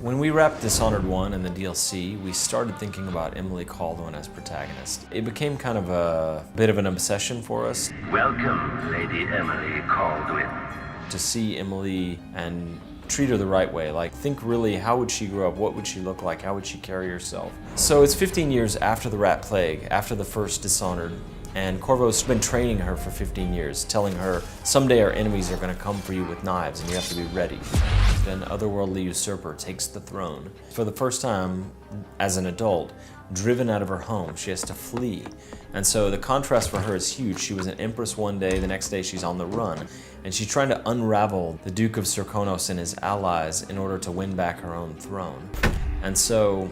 When we wrapped Dishonored 1 and the DLC, we started thinking about Emily Kaldwin as protagonist. It became kind of a bit of an obsession for us. Welcome, Lady Emily Kaldwin. To see Emily and treat her the right way. Like, think really, how would she grow up? What would she look like? How would she carry herself? So it's 15 years after the Rat Plague, after the first Dishonored, and Corvo's been training her for 15 years, telling her, someday our enemies are going to come for you with knives and you have to be ready. An otherworldly usurper takes the throne. For the first time, as an adult, driven out of her home, she has to flee. And so the contrast for her is huge. She was an empress one day, the next day she's on the run. And she's trying to unravel the Duke of Serkonos and his allies in order to win back her own throne. And so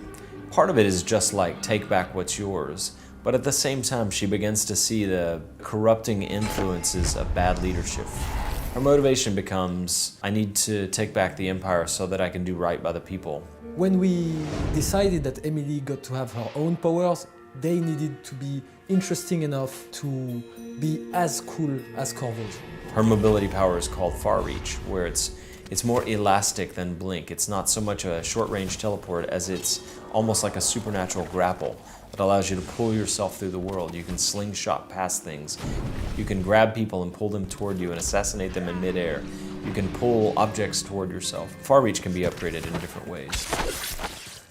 part of it is just like, take back what's yours. But at the same time, she begins to see the corrupting influences of bad leadership. Her motivation becomes, I need to take back the empire so that I can do right by the people. When we decided that Emily got to have her own powers, they needed to be interesting enough to be as cool as Corvo's. Her mobility power is called Far Reach, where it's more elastic than Blink. It's not so much a short-range teleport as it's almost like a supernatural grapple that allows you to pull yourself through the world. You can slingshot past things. You can grab people and pull them toward you and assassinate them in midair. You can pull objects toward yourself. Far Reach can be upgraded in different ways.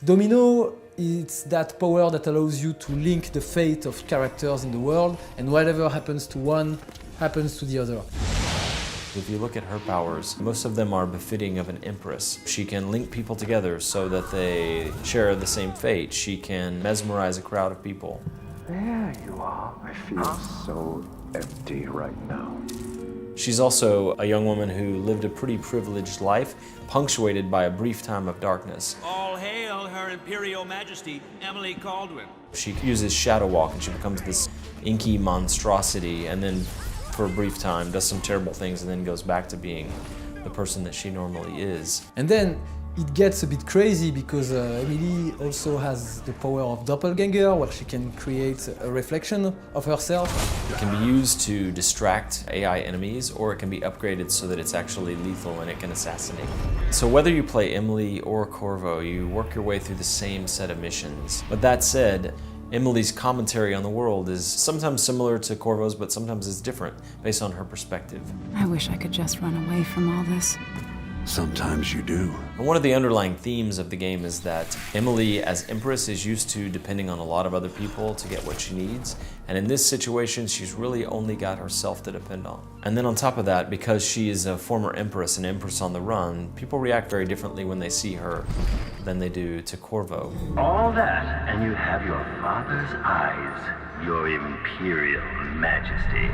Domino, it's that power that allows you to link the fate of characters in the world, and whatever happens to one happens to the other. If you look at her powers, most of them are befitting of an empress. She can link people together so that they share the same fate. She can mesmerize a crowd of people. There you are. I feel so empty right now. She's also a young woman who lived a pretty privileged life, punctuated by a brief time of darkness. All hail Her Imperial Majesty, Emily Kaldwin. She uses Shadow Walk and she becomes this inky monstrosity, and then for a brief time does some terrible things and then goes back to being the person that she normally is. And then it gets a bit crazy because Emily also has the power of doppelganger, where she can create a reflection of herself. It can be used to distract AI enemies, or it can be upgraded so that it's actually lethal and it can assassinate. So whether you play Emily or Corvo, you work your way through the same set of missions. But that said, Emily's commentary on the world is sometimes similar to Corvo's, but sometimes it's different based on her perspective. I wish I could just run away from all this. Sometimes you do. And one of the underlying themes of the game is that Emily, as Empress, is used to depending on a lot of other people to get what she needs. And in this situation, she's really only got herself to depend on. And then on top of that, because she is a former Empress, an Empress on the run, people react very differently when they see her than they do to Corvo. All that, and you have your father's eyes, your Imperial Majesty.